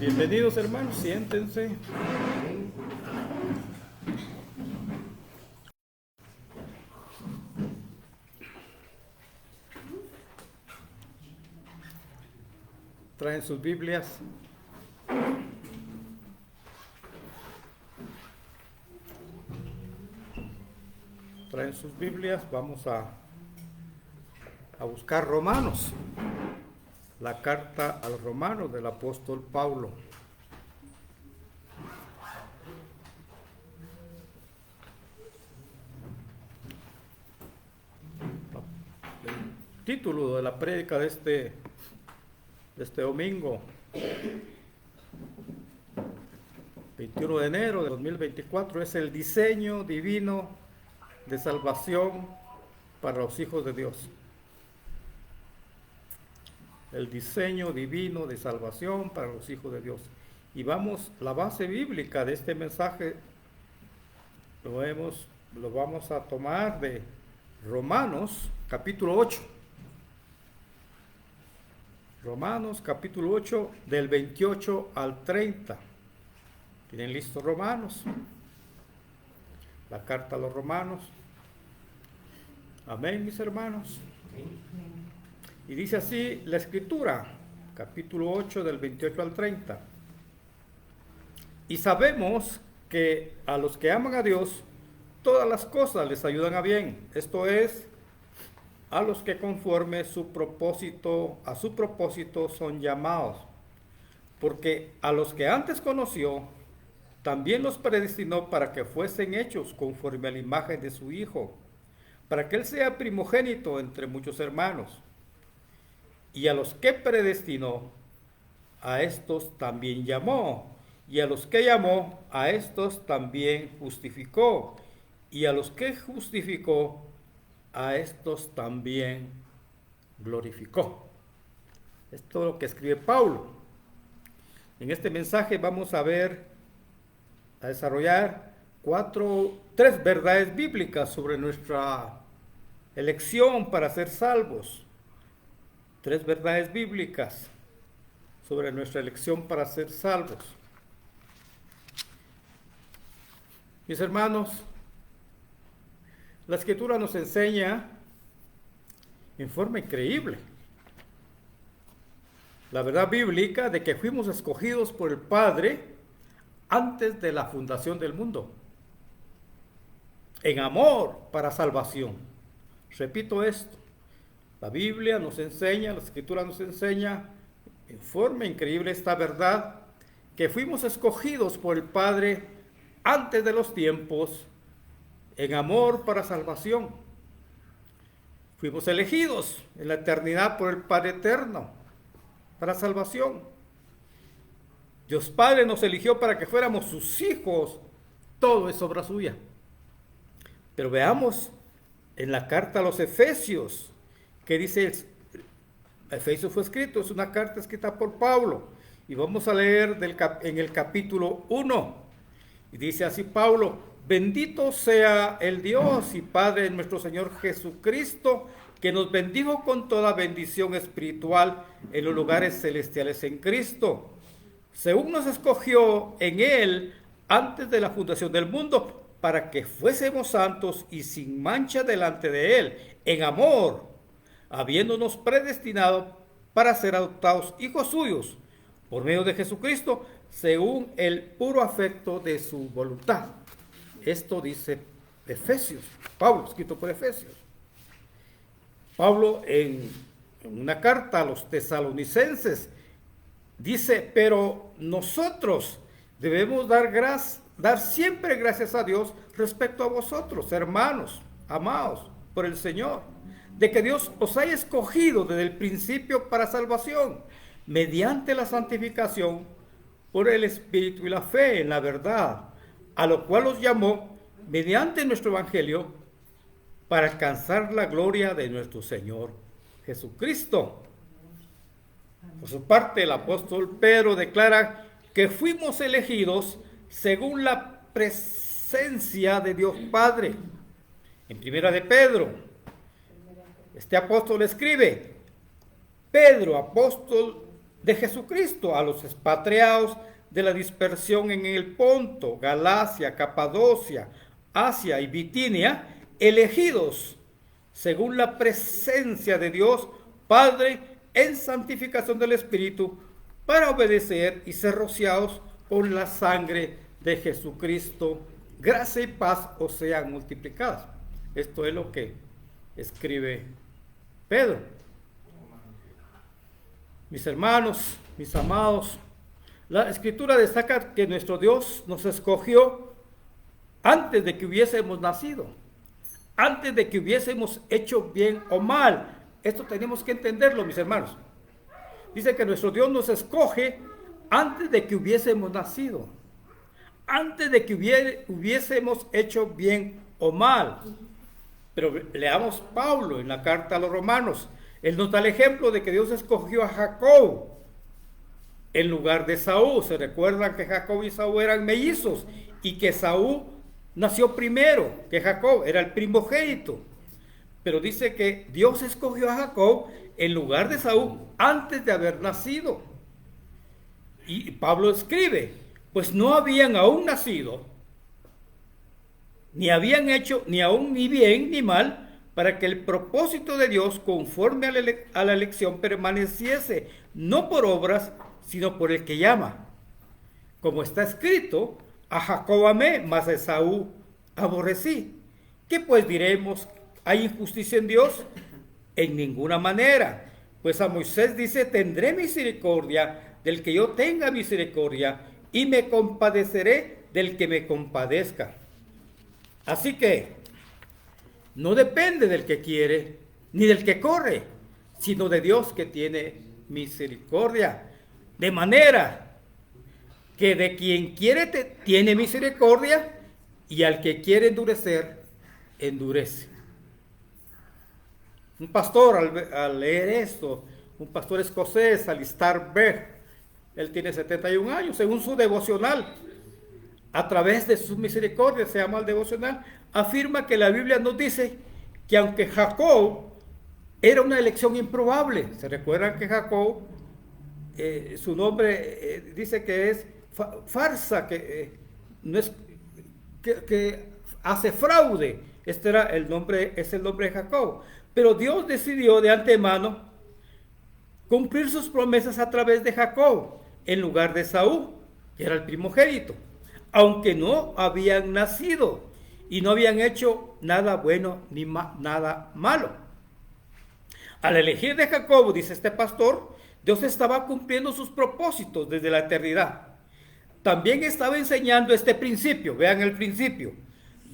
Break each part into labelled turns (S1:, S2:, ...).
S1: Bienvenidos, hermanos, siéntense. Traen sus Biblias. Traen sus Biblias. Vamos a buscar Romanos. La carta a los Romanos del apóstol Pablo. El título de la prédica de este domingo, 21 de enero de 2024, es el diseño divino de salvación para los hijos de Dios. El diseño divino de salvación para los hijos de Dios. Y la base bíblica de este mensaje lo vamos a tomar de Romanos capítulo 8. Romanos capítulo 8 del 28 al 30. ¿Tienen listo Romanos? La carta a los Romanos. Amén, mis hermanos. Y dice así la Escritura, capítulo 8 del 28 al 30. Y sabemos que a los que aman a Dios, todas las cosas les ayudan a bien. Esto es, a los que conforme a su propósito son llamados. Porque a los que antes conoció, también los predestinó para que fuesen hechos conforme a la imagen de su Hijo, para que Él sea primogénito entre muchos hermanos. Y a los que predestinó, a estos también llamó. Y a los que llamó, a estos también justificó. Y a los que justificó, a estos también glorificó. Esto es lo que escribe Pablo. En este mensaje vamos a desarrollar tres verdades bíblicas sobre nuestra elección para ser salvos. Tres verdades bíblicas sobre nuestra elección para ser salvos. Mis hermanos, la Escritura nos enseña en forma increíble la verdad bíblica de que fuimos escogidos por el Padre antes de la fundación del mundo, en amor para salvación. Repito esto. La Biblia nos enseña, la Escritura nos enseña en forma increíble esta verdad, que fuimos escogidos por el Padre antes de los tiempos, en amor para salvación. Fuimos elegidos en la eternidad por el Padre eterno, para salvación. Dios Padre nos eligió para que fuéramos sus hijos, todo es obra suya. Pero veamos en la carta a los Efesios, que dice, Efesios fue escrito, es una carta escrita por Pablo, y vamos a leer en el capítulo 1, y dice así Pablo: bendito sea el Dios y Padre de nuestro Señor Jesucristo, que nos bendijo con toda bendición espiritual en los lugares celestiales en Cristo, según nos escogió en Él antes de la fundación del mundo, para que fuésemos santos y sin mancha delante de Él, en amor, habiéndonos predestinado para ser adoptados hijos suyos, por medio de Jesucristo, según el puro afecto de su voluntad. Esto dice Efesios, Pablo, escrito por Efesios. Pablo en una carta a los tesalonicenses dice: pero nosotros debemos dar siempre gracias a Dios respecto a vosotros, hermanos, amados por el Señor, de que Dios os haya escogido desde el principio para salvación, mediante la santificación por el Espíritu y la fe en la verdad, a lo cual os llamó mediante nuestro Evangelio, para alcanzar la gloria de nuestro Señor Jesucristo. Por su parte, el apóstol Pedro declara que fuimos elegidos según la presencia de Dios Padre. En primera de Pedro, este apóstol escribe: Pedro, apóstol de Jesucristo a los expatriados de la dispersión en el Ponto, Galacia, Capadocia, Asia y Bitinia, elegidos según la presencia de Dios Padre en santificación del Espíritu, para obedecer y ser rociados con la sangre de Jesucristo. Gracia y paz os sean multiplicadas. Esto es lo que escribe Pedro. Mis hermanos, mis amados, la Escritura destaca que nuestro Dios nos escogió antes de que hubiésemos nacido, antes de que hubiésemos hecho bien o mal. Esto tenemos que entenderlo, mis hermanos. Dice que nuestro Dios nos escoge antes de que hubiésemos nacido, antes de que hubiésemos hecho bien o mal. Pero leamos Pablo en la carta a los Romanos. Él nos da el ejemplo de que Dios escogió a Jacob en lugar de Saúl. Se recuerdan que Jacob y Saúl eran mellizos y que Saúl nació primero que Jacob, era el primogénito. Pero dice que Dios escogió a Jacob en lugar de Saúl antes de haber nacido. Y Pablo escribe, pues no habían aún nacido, ni habían hecho ni aún ni bien ni mal, para que el propósito de Dios conforme a la elección permaneciese, no por obras, sino por el que llama. Como está escrito, a Jacob amé, mas a Esaú aborrecí. ¿Qué pues diremos? ¿Hay injusticia en Dios? En ninguna manera. Pues a Moisés dice, tendré misericordia del que yo tenga misericordia, y me compadeceré del que me compadezca. Así que no depende del que quiere, ni del que corre, sino de Dios que tiene misericordia. De manera que de quien quiere tiene misericordia, y al que quiere endurecer, endurece. Un pastor al leer esto, un pastor escocés, Alistair Begg, él tiene 71 años, según su devocional, a través de su misericordia, se llama el devocional, afirma que la Biblia nos dice que aunque Jacob era una elección improbable, se recuerdan que Jacob, su nombre dice que es farsa, que no es que hace fraude. Este era el nombre, es el nombre de Jacob. Pero Dios decidió de antemano cumplir sus promesas a través de Jacob, en lugar de Saúl, que era el primogénito, aunque no habían nacido y no habían hecho nada bueno ni nada malo. Al elegir de Jacob, dice este pastor, Dios estaba cumpliendo sus propósitos desde la eternidad. También estaba enseñando este principio. Vean el principio.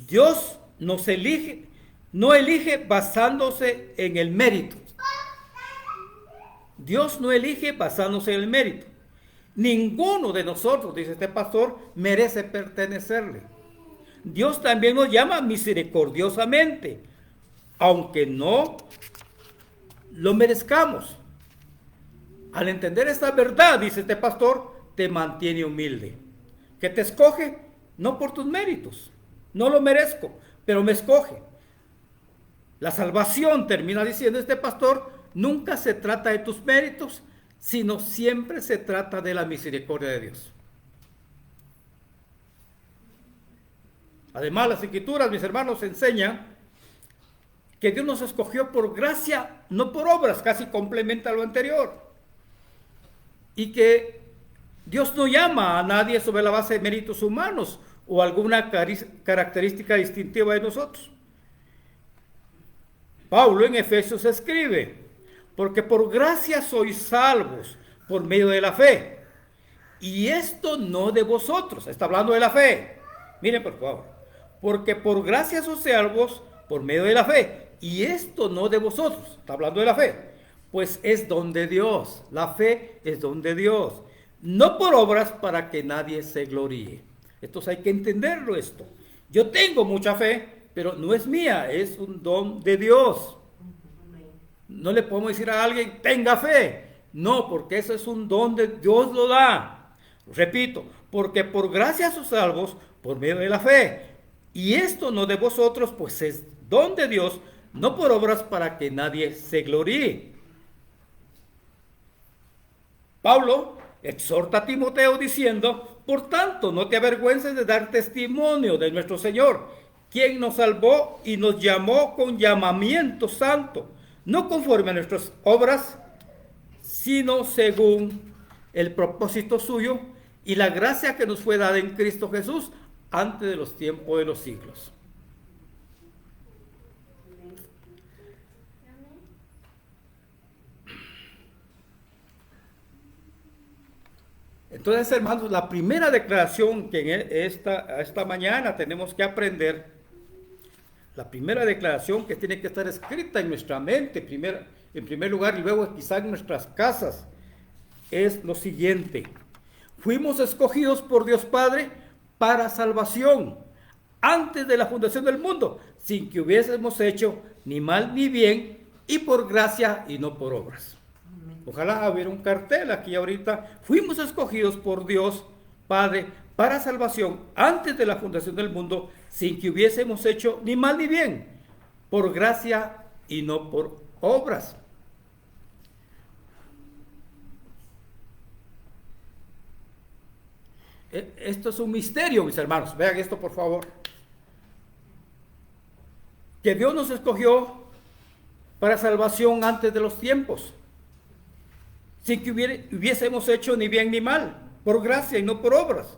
S1: Dios nos elige, no elige basándose en el mérito. Dios no elige basándose en el mérito. Ninguno de nosotros, dice este pastor, merece pertenecerle. Dios también nos llama misericordiosamente, aunque no lo merezcamos. Al entender esta verdad, dice este pastor, te mantiene humilde. Que te escoge no por tus méritos, no lo merezco, pero me escoge. La salvación, termina diciendo este pastor, nunca se trata de tus méritos, sino siempre se trata de la misericordia de Dios. Además, las Escrituras, mis hermanos, enseñan que Dios nos escogió por gracia, no por obras, casi complementa lo anterior. Y que Dios no llama a nadie sobre la base de méritos humanos o alguna característica distintiva de nosotros. Pablo en Efesios escribe, porque por gracia sois salvos por medio de la fe. Y esto no de vosotros, está hablando de la fe. Miren por favor, porque por gracia sois salvos por medio de la fe. Y esto no de vosotros, está hablando de la fe. Pues es don de Dios, la fe es don de Dios. No por obras para que nadie se gloríe. Entonces hay que entenderlo esto. Yo tengo mucha fe, pero no es mía, es un don de Dios. No le podemos decir a alguien, tenga fe. No, porque eso es un don de Dios, lo da. Repito, porque por gracia sos salvos por medio de la fe. Y esto no de vosotros, pues es don de Dios, no por obras para que nadie se gloríe. Pablo exhorta a Timoteo diciendo: por tanto, no te avergüences de dar testimonio de nuestro Señor, quien nos salvó y nos llamó con llamamiento santo, no conforme a nuestras obras, sino según el propósito suyo y la gracia que nos fue dada en Cristo Jesús antes de los tiempos de los siglos. Entonces, hermanos, la primera declaración que esta mañana tenemos que aprender, la primera declaración que tiene que estar escrita en nuestra mente, en primer lugar, y luego quizá en nuestras casas, es lo siguiente: fuimos escogidos por Dios Padre para salvación, antes de la fundación del mundo, sin que hubiésemos hecho ni mal ni bien, y por gracia y no por obras. Ojalá hubiera un cartel aquí ahorita: fuimos escogidos por Dios Padre para salvación antes de la fundación del mundo, sin que hubiésemos hecho ni mal ni bien, por gracia y no por obras. Esto es un misterio, mis hermanos. Vean esto, por favor. Que Dios nos escogió para salvación antes de los tiempos, sin que hubiésemos hecho ni bien ni mal, por gracia y no por obras.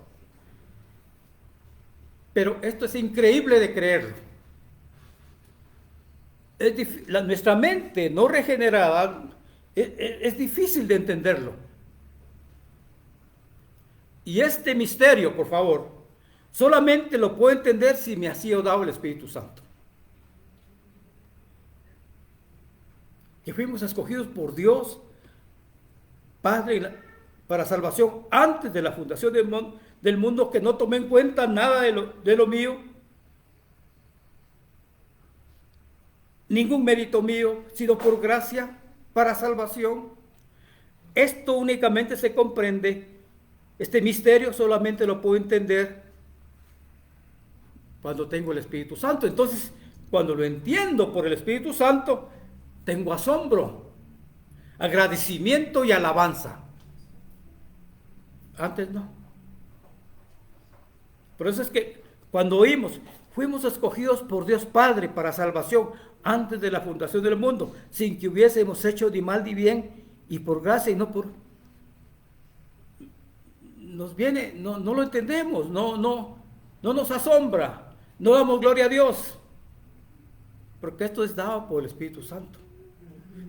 S1: Pero esto es increíble de creerlo. Nuestra mente no regenerada es difícil de entenderlo. Y este misterio, por favor, solamente lo puedo entender si me ha sido dado el Espíritu Santo. Que fuimos escogidos por Dios Padre para salvación antes de la fundación del mundo, que no tomé en cuenta nada de lo mío, ningún mérito mío, sino por gracia para salvación. Esto únicamente se comprende, este misterio solamente lo puedo entender cuando tengo el Espíritu Santo. Entonces, cuando lo entiendo por el Espíritu Santo, tengo asombro, agradecimiento y alabanza. Antes no. Por eso es que cuando oímos, fuimos escogidos por Dios Padre para salvación antes de la fundación del mundo, sin que hubiésemos hecho ni mal ni bien, y por gracia y no por... Nos viene, no lo entendemos, no nos asombra, no damos gloria a Dios, porque esto es dado por el Espíritu Santo.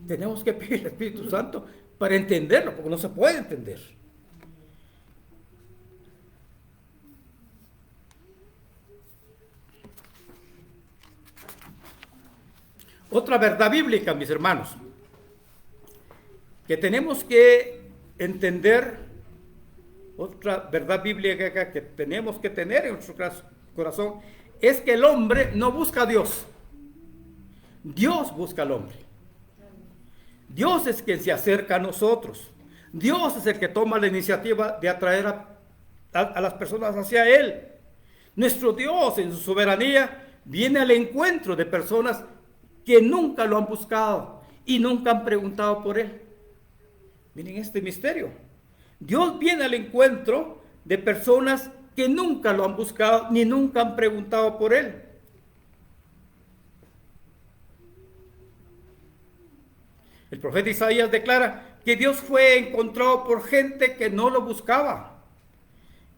S1: Tenemos que pedir el Espíritu Santo para entenderlo, porque no se puede entender. Otra verdad bíblica, mis hermanos, que tenemos que entender, otra verdad bíblica que tenemos que tener en nuestro corazón, es que el hombre no busca a Dios. Dios busca al hombre. Dios es quien se acerca a nosotros. Dios es el que toma la iniciativa de atraer a las personas hacia Él. Nuestro Dios, en su soberanía, viene al encuentro de personas que nunca lo han buscado y nunca han preguntado por Él. Miren este misterio. Dios viene al encuentro de personas que nunca lo han buscado ni nunca han preguntado por Él. El profeta Isaías declara que Dios fue encontrado por gente que no lo buscaba,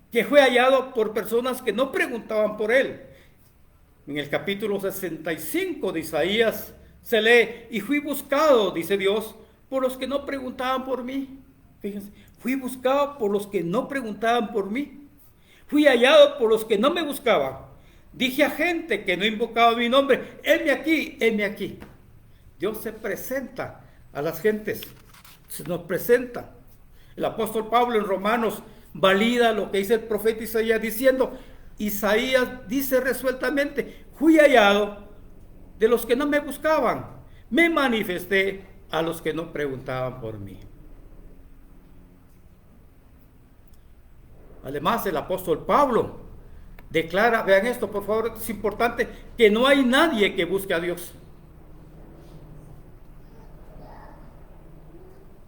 S1: que fue hallado por personas que no preguntaban por Él. En el capítulo 65 de Isaías se lee: y fui buscado, dice Dios, por los que no preguntaban por mí. Fíjense, fui buscado por los que no preguntaban por mí. Fui hallado por los que no me buscaban. Dije a gente que no invocaba mi nombre: heme aquí, heme aquí. Dios se presenta a las gentes, se nos presenta. El apóstol Pablo en Romanos valida lo que dice el profeta Isaías diciendo: Isaías dice resueltamente: fui hallado de los que no me buscaban, me manifesté a los que no preguntaban por mí. Además, el apóstol Pablo declara, vean esto por favor, es importante, que no hay nadie que busque a Dios.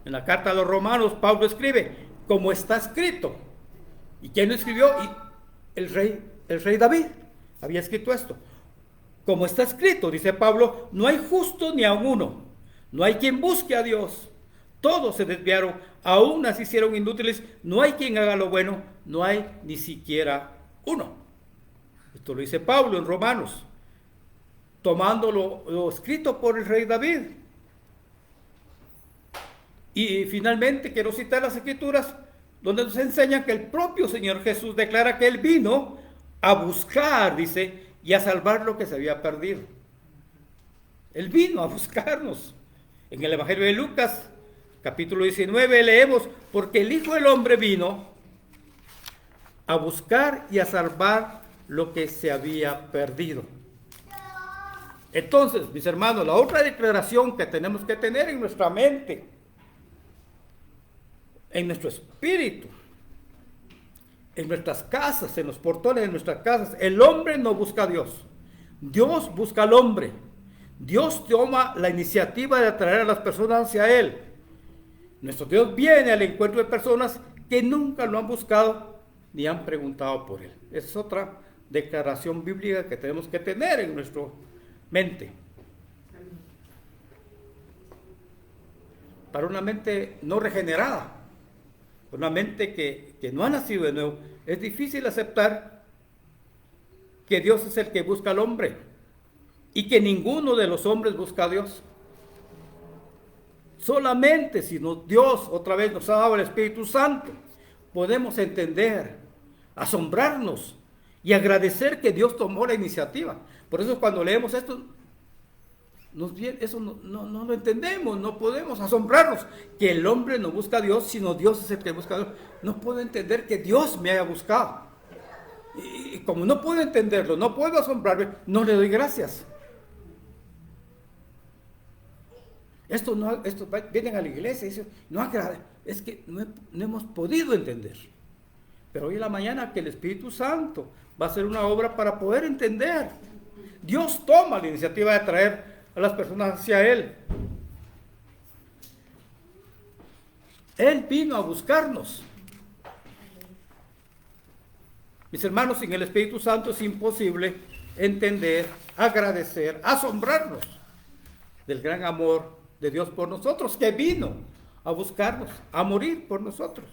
S1: En la carta a los Romanos, Pablo escribe, como está escrito. ¿Y quién lo escribió? El rey David había escrito esto. Como está escrito, dice Pablo, no hay justo ni aun uno. No hay quien busque a Dios. Todos se desviaron, aún se hicieron inútiles. No hay quien haga lo bueno, no hay ni siquiera uno. Esto lo dice Pablo en Romanos, tomando lo escrito por el rey David. Y finalmente quiero citar las Escrituras, donde nos enseñan que el propio Señor Jesús declara que Él vino a buscar, dice, y a salvar lo que se había perdido. Él vino a buscarnos. En el Evangelio de Lucas, capítulo 19, leemos, porque el Hijo del Hombre vino a buscar y a salvar lo que se había perdido. Entonces, mis hermanos, la otra declaración que tenemos que tener en nuestra mente, en nuestro espíritu, en nuestras casas, en los portones de nuestras casas, el hombre no busca a Dios. Dios busca al hombre. Dios toma la iniciativa de atraer a las personas hacia Él. Nuestro Dios viene al encuentro de personas que nunca lo han buscado ni han preguntado por Él. Esa es otra declaración bíblica que tenemos que tener en nuestra mente. Para una mente no regenerada, una mente que no ha nacido de nuevo, es difícil aceptar que Dios es el que busca al hombre y que ninguno de los hombres busca a Dios. Solamente si Dios otra vez nos ha dado el Espíritu Santo, podemos entender, asombrarnos y agradecer que Dios tomó la iniciativa. Por eso cuando leemos esto, eso no lo entendemos, no podemos asombrarnos que el hombre no busca a Dios, sino Dios es el que busca a Dios. No puedo entender que Dios me haya buscado. Y como no puedo entenderlo, no puedo asombrarme, no le doy gracias. Vienen a la iglesia y dicen, es que no hemos podido entender. Pero hoy en la mañana que el Espíritu Santo va a hacer una obra para poder entender. Dios toma la iniciativa de traer a las personas hacia Él. Él vino a buscarnos. Mis hermanos, sin el Espíritu Santo es imposible entender, agradecer, asombrarnos del gran amor de Dios por nosotros, que vino a buscarnos, a morir por nosotros.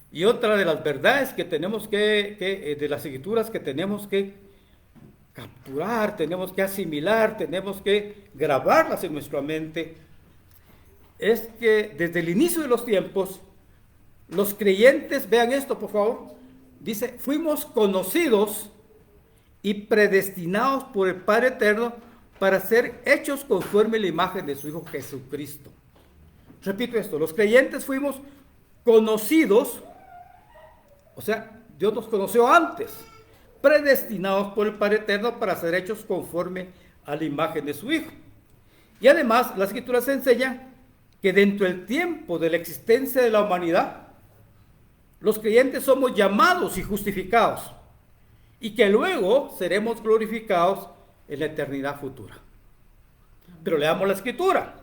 S1: Y otra de las verdades que tenemos de las Escrituras que tenemos que capturar, tenemos que asimilar, tenemos que grabarlas en nuestra mente, es que desde el inicio de los tiempos, los creyentes, vean esto por favor, dice, fuimos conocidos y predestinados por el Padre Eterno para ser hechos conforme a la imagen de su Hijo Jesucristo. Repito esto, los creyentes fuimos conocidos, o sea, Dios nos conoció antes, predestinados por el Padre Eterno para ser hechos conforme a la imagen de su Hijo. Y además, las Escrituras enseñan que dentro del tiempo de la existencia de la humanidad, los creyentes somos llamados y justificados, y que luego seremos glorificados en la eternidad futura. Pero leamos la Escritura.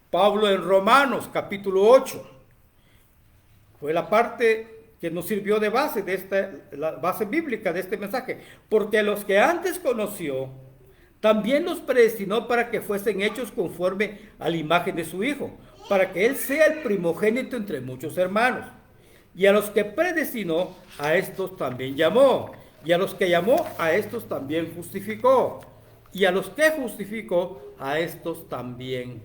S1: Pablo en Romanos capítulo 8 fue la parte que nos sirvió de base, la base bíblica de este mensaje. Porque los que antes conoció, también los predestinó para que fuesen hechos conforme a la imagen de su Hijo, para que Él sea el primogénito entre muchos hermanos. Y a los que predestinó, a estos también llamó. Y a los que llamó, a estos también justificó. Y a los que justificó, a estos también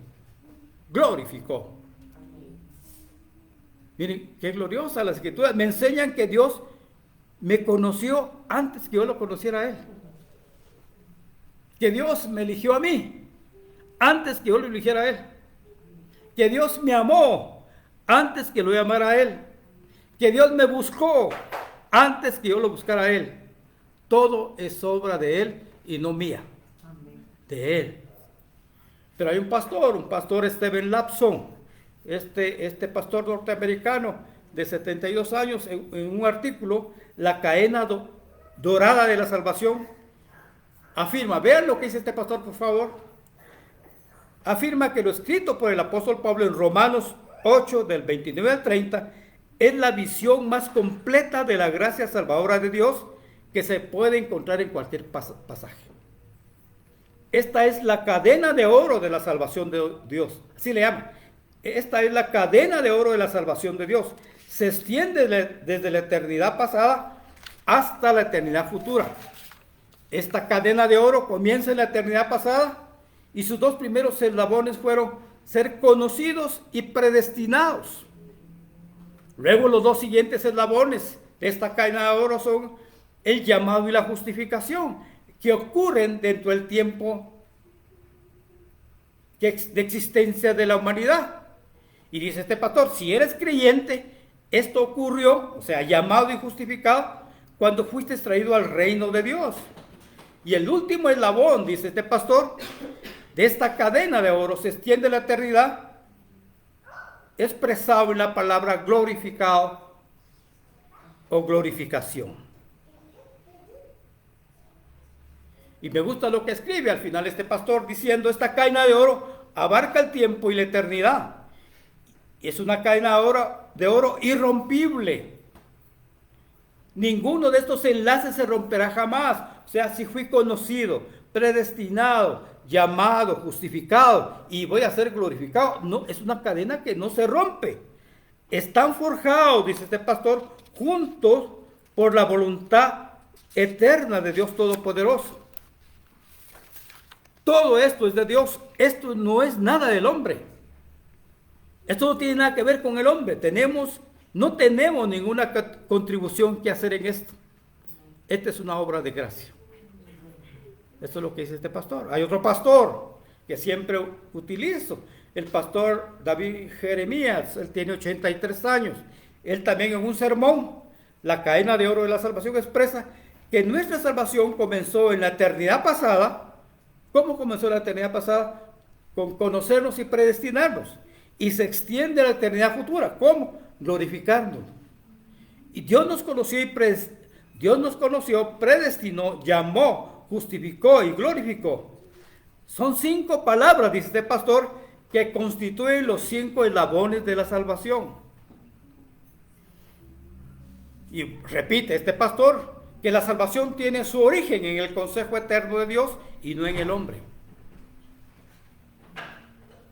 S1: glorificó. Miren, qué gloriosa las Escrituras. Me enseñan que Dios me conoció antes que yo lo conociera a Él. Que Dios me eligió a mí antes que yo lo eligiera a Él. Que Dios me amó antes que lo llamara a Él. Que Dios me buscó antes que yo lo buscara a Él. Todo es obra de Él y no mía. De Él. Pero hay un pastor Stephen Lapson, este pastor norteamericano de 72 años, en un artículo, La cadena dorada de la salvación, afirma, vean lo que dice este pastor por favor, afirma que lo escrito por el apóstol Pablo en Romanos 8, del 29 al 30, es la visión más completa de la gracia salvadora de Dios que se puede encontrar en cualquier pasaje. Esta es la cadena de oro de la salvación de Dios, así le llaman. Esta es la cadena de oro de la salvación de Dios. Se extiende desde la eternidad pasada hasta la eternidad futura. Esta cadena de oro comienza en la eternidad pasada y sus dos primeros eslabones fueron ser conocidos y predestinados. Luego los dos siguientes eslabones de esta cadena de oro son el llamado y la justificación, que ocurren dentro del tiempo de existencia de la humanidad. Y dice este pastor, si eres creyente, esto ocurrió, o sea, llamado y justificado, cuando fuiste traído al reino de Dios. Y el último eslabón, dice este pastor, de esta cadena de oro se extiende la eternidad, expresado en la palabra glorificado o glorificación. Y me gusta lo que escribe al final este pastor diciendo, esta cadena de oro abarca el tiempo y la eternidad. Es una cadena de oro irrompible. Ninguno de estos enlaces se romperá jamás. O sea, si fui conocido, predestinado, llamado, justificado y voy a ser glorificado, no, es una cadena que no se rompe. Están forjados, dice este pastor, juntos por la voluntad eterna de Dios Todopoderoso. Todo esto es de Dios. Esto no es nada del hombre. Esto no tiene nada que ver con el hombre. No tenemos ninguna contribución que hacer en esto. Esta es una obra de gracia. Esto es lo que dice este pastor. Hay otro pastor que siempre utilizo, el pastor David Jeremías. Él tiene 83 años. Él también en un sermón, la cadena de oro de la salvación, expresa que nuestra salvación comenzó en la eternidad pasada. ¿Cómo comenzó la eternidad pasada? Con conocernos y predestinarnos. Y se extiende a la eternidad futura. ¿Cómo? Glorificando. Y Dios nos conoció, predestinó, llamó, justificó y glorificó. Son 5 palabras, dice este pastor, que constituyen los 5 eslabones de la salvación. Y repite este pastor que la salvación tiene su origen en el consejo eterno de Dios y no en el hombre.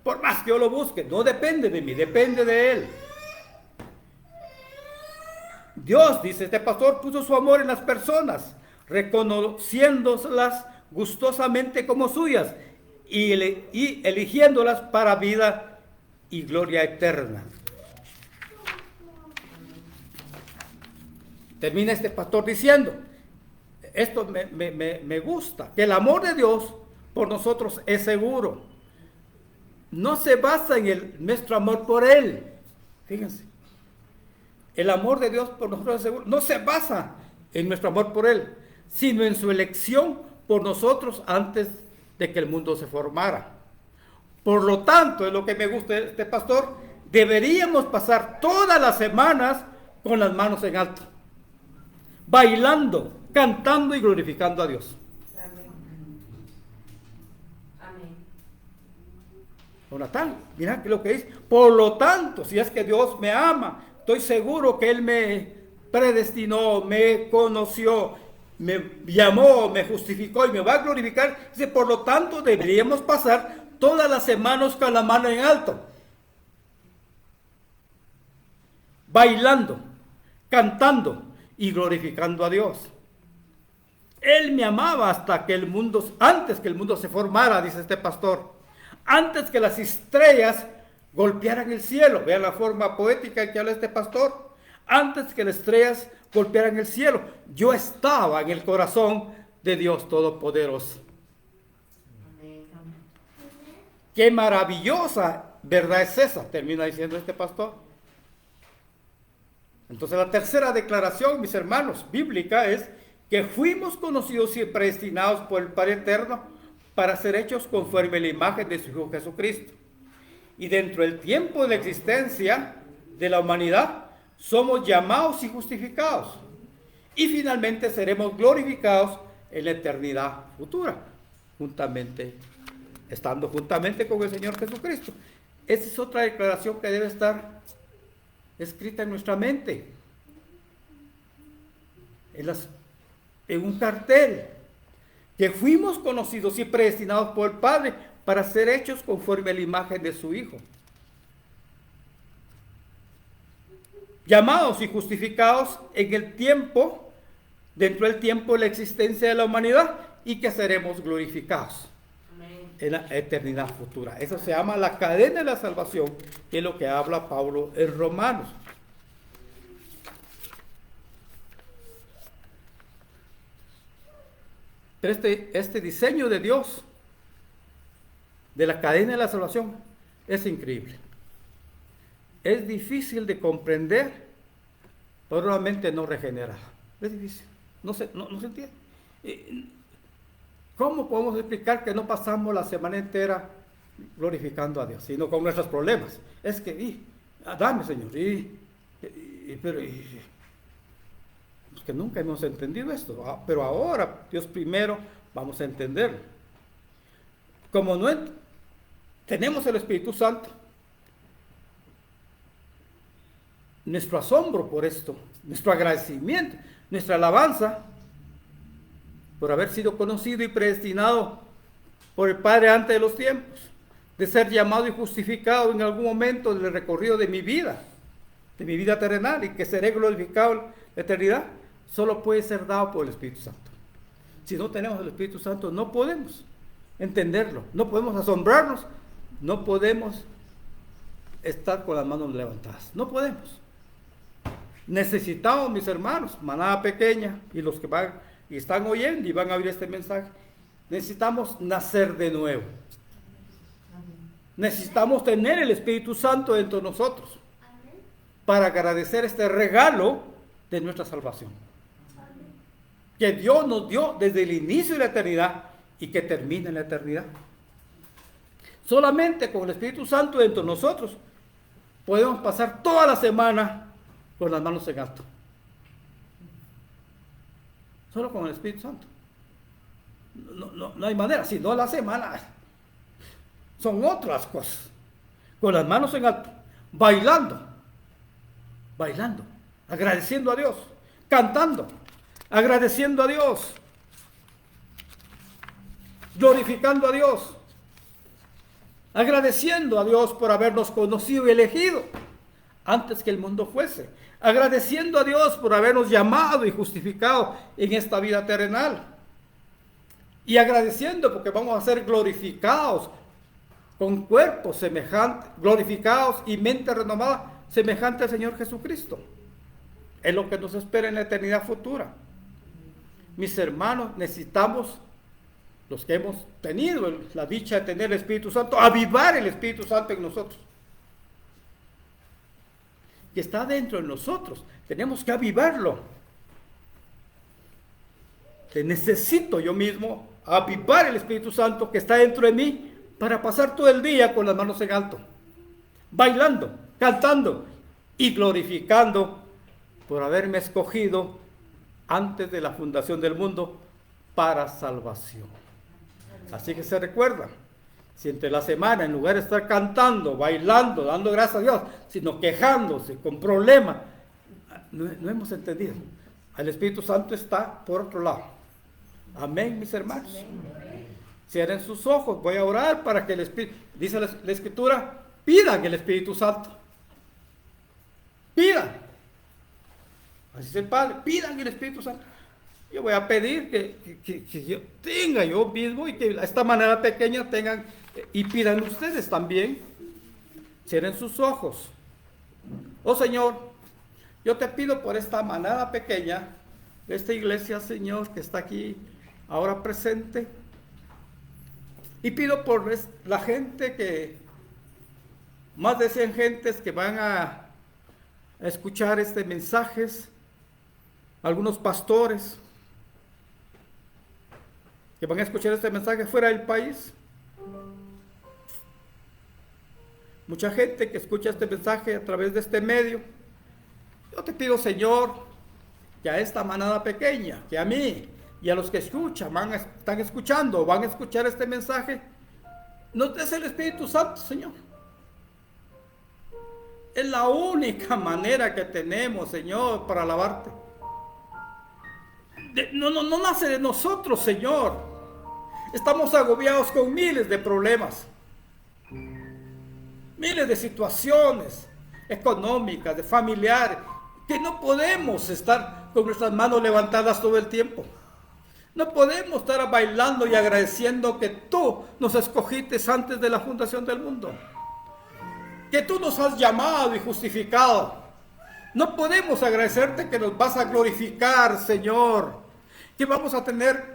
S1: Por más que yo lo busque, no depende de mí, depende de Él. Dios, dice este pastor, puso su amor en las personas, reconociéndolas gustosamente como suyas y eligiéndolas para vida y gloria eterna. Termina este pastor diciendo, esto me gusta, que el amor de Dios por nosotros es seguro. No se basa en nuestro amor por Él. Fíjense, el amor de Dios por nosotros es seguro. No se basa en nuestro amor por Él, sino en su elección por nosotros antes de que el mundo se formara. Por lo tanto, es lo que me gusta de este pastor, deberíamos pasar todas las semanas con las manos en alto, bailando, cantando y glorificando a Dios.
S2: Amén.
S1: Jonatán, mira lo que dice. Por lo tanto, si es que Dios me ama, estoy seguro que Él me predestinó, me conoció, me llamó, me justificó y me va a glorificar. Dice, por lo tanto, deberíamos pasar todas las semanas con la mano en alto, bailando, cantando y glorificando a Dios. Él me amaba antes que el mundo se formara, dice este pastor. Antes que las estrellas golpearan el cielo. Vean la forma poética que habla este pastor. Antes que las estrellas golpearan el cielo, yo estaba en el corazón de Dios Todopoderoso. Qué maravillosa verdad es esa, termina diciendo este pastor. Entonces la tercera declaración, mis hermanos, bíblica es que fuimos conocidos y predestinados por el Padre Eterno para ser hechos conforme a la imagen de su Hijo Jesucristo. Y dentro del tiempo de la existencia de la humanidad, somos llamados y justificados. Y finalmente seremos glorificados en la eternidad futura, juntamente estando juntamente con el Señor Jesucristo. Esa es otra declaración que debe estar escrita en nuestra mente, en un cartel, que fuimos conocidos y predestinados por el Padre para ser hechos conforme a la imagen de su Hijo, llamados y justificados en el tiempo, dentro del tiempo de la existencia de la humanidad, y que seremos glorificados en la eternidad futura. Eso se llama la cadena de la salvación, que es lo que habla Pablo en Romanos. Pero este diseño de Dios, de la cadena de la salvación, es increíble. Es difícil de comprender, pero realmente no regenera. Es difícil, no se entiende. ¿Cómo podemos explicar que no pasamos la semana entera glorificando a Dios, sino con nuestros problemas? Es que, dame, Señor, pero que nunca hemos entendido esto, pero ahora, Dios primero, vamos a entenderlo. Como no tenemos el Espíritu Santo, nuestro asombro por esto, nuestro agradecimiento, nuestra alabanza por haber sido conocido y predestinado por el Padre antes de los tiempos, de ser llamado y justificado en algún momento del recorrido de mi vida terrenal, y que seré glorificado en la eternidad, solo puede ser dado por el Espíritu Santo. Si no tenemos el Espíritu Santo, no podemos entenderlo, no podemos asombrarnos, no podemos estar con las manos levantadas, no podemos. Necesitamos, mis hermanos, manada pequeña, y los que van y están oyendo y van a oír este mensaje, necesitamos nacer de nuevo. Necesitamos tener el Espíritu Santo dentro de nosotros para agradecer este regalo de nuestra salvación, que Dios nos dio desde el inicio de la eternidad y que termina en la eternidad. Solamente con el Espíritu Santo dentro de nosotros podemos pasar toda la semana con las manos en alto. Solo con el Espíritu Santo. No hay manera, si no la semana son otras cosas. Con las manos en alto, bailando, agradeciendo a Dios, cantando, agradeciendo a Dios, glorificando a Dios, agradeciendo a Dios por habernos conocido y elegido antes que el mundo fuese, agradeciendo a Dios por habernos llamado y justificado en esta vida terrenal, y agradeciendo porque vamos a ser glorificados con cuerpos semejantes, glorificados y mente renovada semejante al Señor Jesucristo. Es lo que nos espera en la eternidad futura. Mis hermanos, necesitamos, los que hemos tenido la dicha de tener el Espíritu Santo, avivar el Espíritu Santo en nosotros, que está dentro de nosotros. Tenemos que avivarlo. Que necesito yo mismo avivar el Espíritu Santo que está dentro de mí, para pasar todo el día con las manos en alto, bailando, cantando y glorificando por haberme escogido antes de la fundación del mundo para salvación. Así que se recuerda, si entre la semana, en lugar de estar cantando, bailando, dando gracias a Dios, sino quejándose con problemas, no hemos entendido. El Espíritu Santo está por otro lado. Amén, mis hermanos. Cierren sus ojos, voy a orar para que el Espíritu, dice la Escritura, pidan el Espíritu Santo. Pidan. Así es el Padre, pidan el Espíritu Santo. Yo voy a pedir que yo tenga yo mismo, y que de esta manera pequeña tengan, y pidan ustedes también. Cierren sus ojos. Oh Señor, yo te pido por esta manada pequeña de esta iglesia, Señor, que está aquí ahora presente. Y pido por la gente que, más de 100 gentes que van a escuchar este mensaje, algunos pastores que van a escuchar este mensaje fuera del país, mucha gente que escucha este mensaje a través de este medio. Yo te pido, Señor, que a esta manada pequeña, que a mí y a los que escuchan, están escuchando, van a escuchar este mensaje, nos des el Espíritu Santo, Señor. Es la única manera que tenemos, Señor, para alabarte. No nace de nosotros, Señor. Estamos agobiados con miles de problemas, miles de situaciones económicas, de familiares, que no podemos estar con nuestras manos levantadas todo el tiempo. No podemos estar bailando y agradeciendo que tú nos escogiste antes de la fundación del mundo, que tú nos has llamado y justificado. No podemos agradecerte que nos vas a glorificar, Señor, que vamos a tener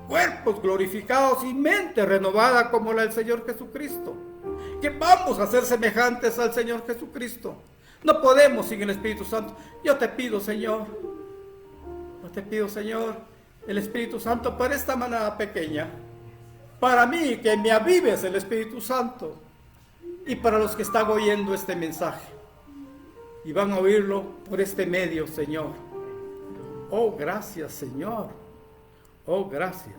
S1: cuerpos glorificados y mente renovada como la del Señor Jesucristo, que vamos a ser semejantes al Señor Jesucristo. No podemos sin el Espíritu Santo. Yo te pido, Señor, el Espíritu Santo para esta manada pequeña, para mí, que me avives el Espíritu Santo, y para los que están oyendo este mensaje y van a oírlo por este medio, Señor. Oh, gracias, Señor. Oh, gracias.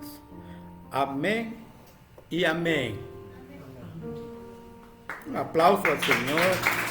S1: Amén y amén. Un aplauso al Señor.